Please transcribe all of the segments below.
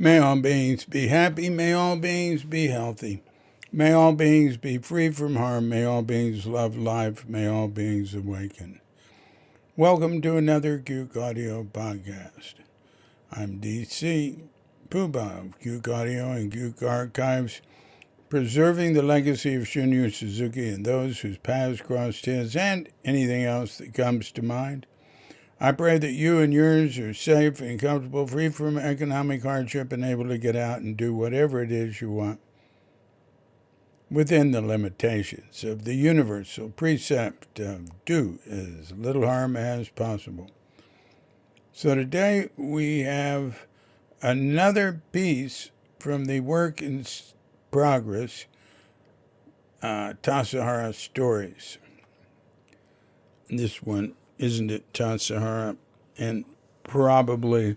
May all beings be happy. May all beings be healthy. May all beings be free from harm. May all beings love life. May all beings awaken. Welcome to another Gook Audio podcast. I'm DC Poobah of Gook Audio and Gook Archives, preserving the legacy of Shunryu Suzuki and those whose paths crossed his and anything else that comes to mind. I pray that you and yours are safe and comfortable, free from economic hardship, and able to get out and do whatever it is you want within the limitations of the universal precept of do as little harm as possible. So today we have another piece from the work in progress, Tassajara Stories. This one, isn't it, Tassajara? And probably,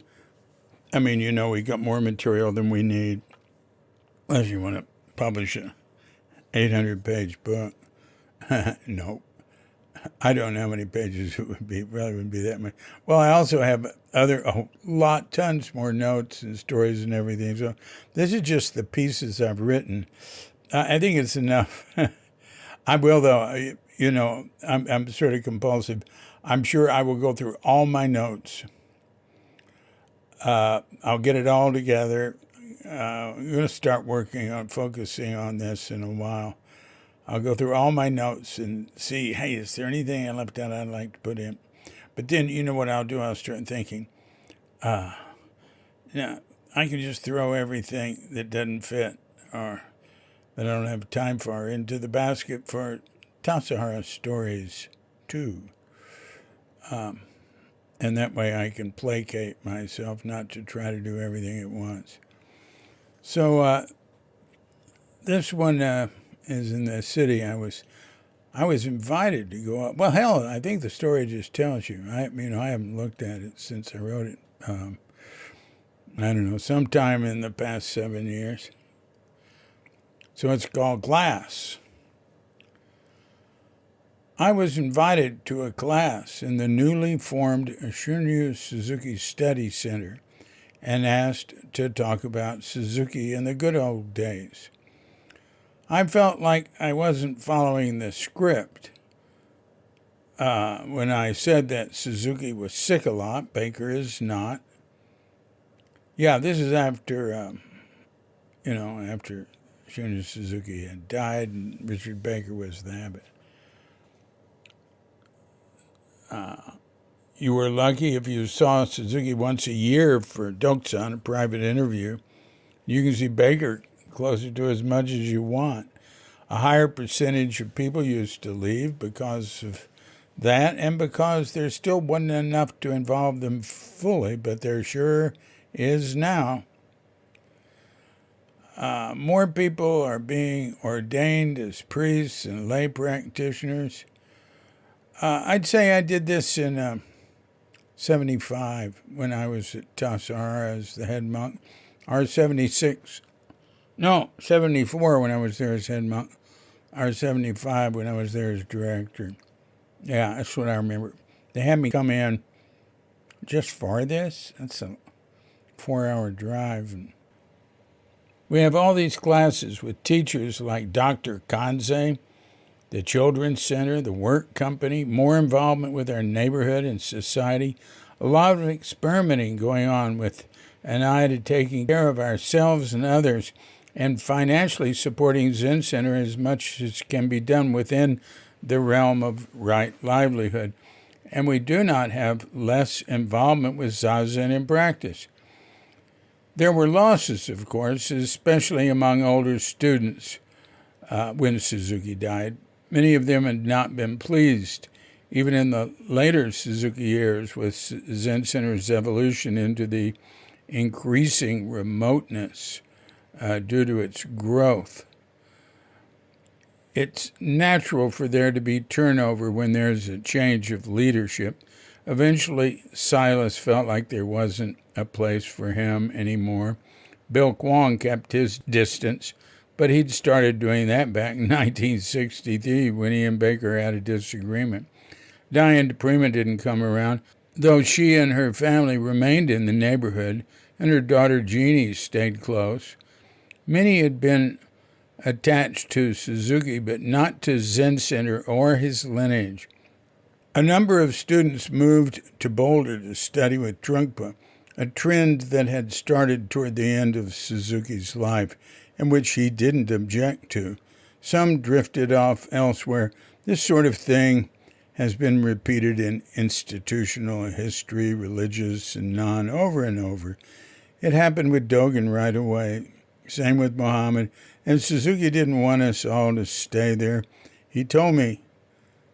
we got more material than we need, unless you want to publish a 800-page book. No, I don't know how many pages it would be. It probably wouldn't be that much. Well, I also have tons more notes and stories and everything. So this is just the pieces I've written. I think it's enough. I will, though. I'm sort of compulsive. I'm sure I will go through all my notes. I'll get it all together. I'm going to start focusing on this in a while. I'll go through all my notes and see, hey, is there anything I left out I'd like to put in? But then, you know what I'll do? I'll start thinking, I can just throw everything that doesn't fit or that I don't have time for into the basket for Tassajara Stories 2. And that way I can placate myself not to try to do everything at once. So this one is in the city. I was invited to go up. Well, hell, I think the story just tells you. I haven't looked at it since I wrote it. I don't know, sometime in the past 7 years. So it's called Glass. I was invited to a class in the newly formed Shunryu Suzuki Study Center and asked to talk about Suzuki in the good old days. I felt like I wasn't following the script when I said that Suzuki was sick a lot. Baker is not. Yeah, this is after, after Shunryu Suzuki had died and Richard Baker was the abbot. You were lucky if you saw Suzuki once a year for Doksan, a private interview. You can see Baker closer to as much as you want. A higher percentage of people used to leave because of that and because there still wasn't enough to involve them fully, but there sure is now. More people are being ordained as priests and lay practitioners. I'd say I did this in 75 when I was at Tassajara as the head monk, or 74 when I was there as head monk, or 75 when I was there as director. Yeah, that's what I remember. They had me come in just for this. That's a 4-hour drive. And we have all these classes with teachers like Dr. Kanze, the Children's Center, the Work Company, more involvement with our neighborhood and society, a lot of experimenting going on with an eye to taking care of ourselves and others, and financially supporting Zen Center as much as can be done within the realm of right livelihood. And we do not have less involvement with Zazen in practice. There were losses, of course, especially among older students when Suzuki died. Many of them had not been pleased, even in the later Suzuki years, with Zen Center's evolution into the increasing remoteness due to its growth. It's natural for there to be turnover when there's a change of leadership. Eventually, Silas felt like there wasn't a place for him anymore. Bill Kwong kept his distance, but he'd started doing that back in 1963 when he and Baker had a disagreement. Diane DePrima didn't come around, though she and her family remained in the neighborhood, and her daughter Jeannie stayed close. Many had been attached to Suzuki, but not to Zen Center or his lineage. A number of students moved to Boulder to study with Trungpa, a trend that had started toward the end of Suzuki's life and which he didn't object to. Some drifted off elsewhere. This sort of thing has been repeated in institutional history, religious and non, over and over. It happened with Dogen right away. Same with Muhammad. And Suzuki didn't want us all to stay there. He told me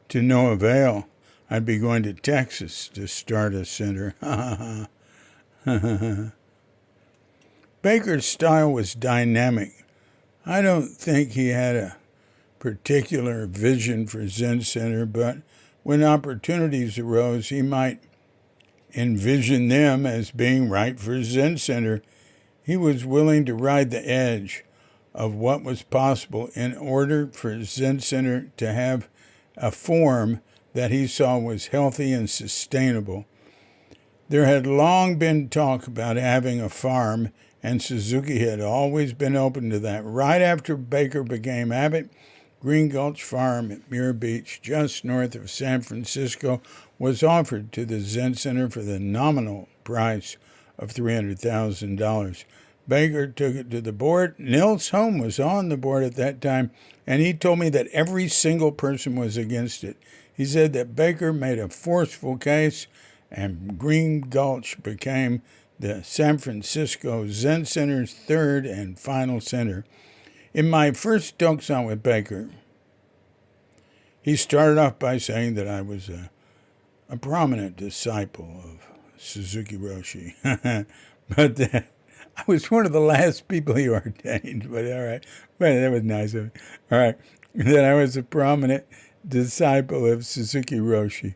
to no avail. I'd be going to Texas to start a center. Baker's style was dynamic. I don't think he had a particular vision for Zen Center, but when opportunities arose, he might envision them as being right for Zen Center. He was willing to ride the edge of what was possible in order for Zen Center to have a form that he saw was healthy and sustainable. There had long been talk about having a farm, and Suzuki had always been open to that. Right after Baker became abbot, Green Gulch Farm at Muir Beach, just north of San Francisco, was offered to the Zen Center for the nominal price of $300,000. Baker took it to the board. Nils Holm was on the board at that time, and he told me that every single person was against it. He said that Baker made a forceful case, and Green Gulch became the San Francisco Zen Center's third and final center. In my first Doksan with Baker, he started off by saying that I was a prominent disciple of Suzuki Roshi. But I was one of the last people he ordained, but all right. But that was nice of him. All right. That I was a prominent disciple of Suzuki Roshi,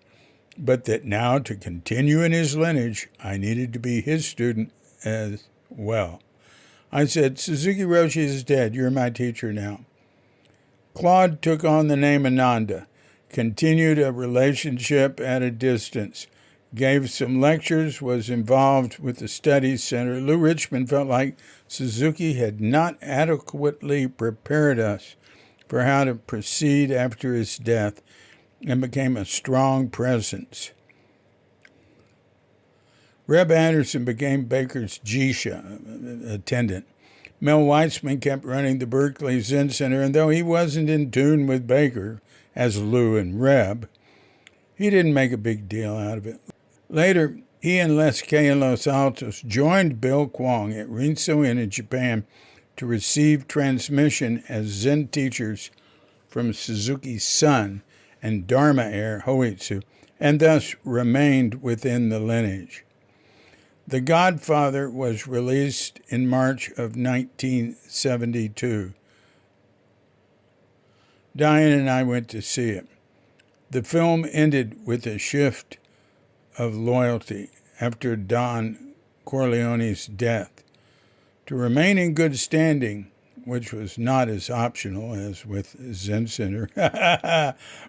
but that now to continue in his lineage, I needed to be his student as well. I said, Suzuki Roshi is dead. You're my teacher now. Claude took on the name Ananda, continued a relationship at a distance, gave some lectures, was involved with the studies center. Lou Richmond felt like Suzuki had not adequately prepared us for how to proceed after his death, and became a strong presence. Reb Anderson became Baker's Jisha attendant. Mel Weitzman kept running the Berkeley Zen Center, and though he wasn't in tune with Baker, as Lou and Reb, he didn't make a big deal out of it. Later, he and Les Kay in Los Altos joined Bill Kwong at Rinso Inn in Japan to receive transmission as Zen teachers from Suzuki's son and Dharma heir Hoitsu, and thus remained within the lineage. The Godfather was released in March of 1972. Diane and I went to see it. The film ended with a shift of loyalty after Don Corleone's death. To remain in good standing, which was not as optional as with Zen Center,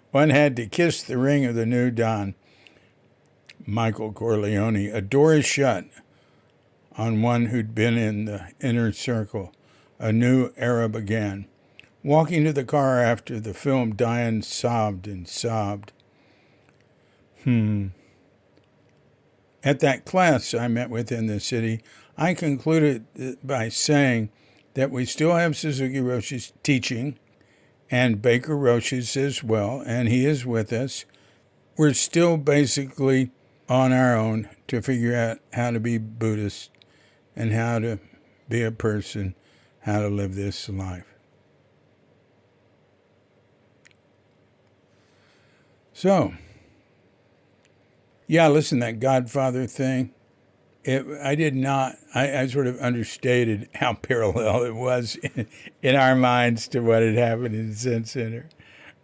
one had to kiss the ring of the new Don, Michael Corleone. A door is shut on one who'd been in the inner circle. A new era began. Walking to the car after the film, Diane sobbed and sobbed. At that class I met with in the city, I concluded by saying that we still have Suzuki Roshi's teaching and Baker Roshi's as well, and he is with us. We're still basically on our own to figure out how to be Buddhist and how to be a person, how to live this life. So, yeah, listen, that Godfather thing, I did not, I sort of understated how parallel it was in our minds to what had happened in Zen Center,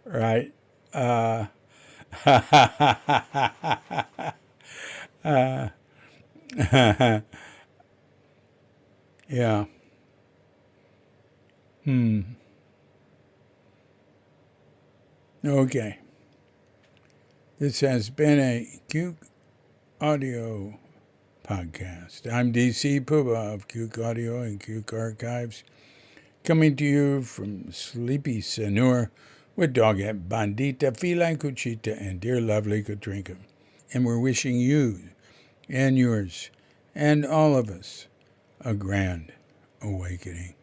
right? Yeah. Okay. This has been a Cuke Audio podcast. I'm DC Puba of Cuke Audio and Cuke Archives, coming to you from sleepy Sanur with Dogette Bandita, Feline Cuchita, and dear lovely Katrinka. And we're wishing you and yours and all of us a grand awakening.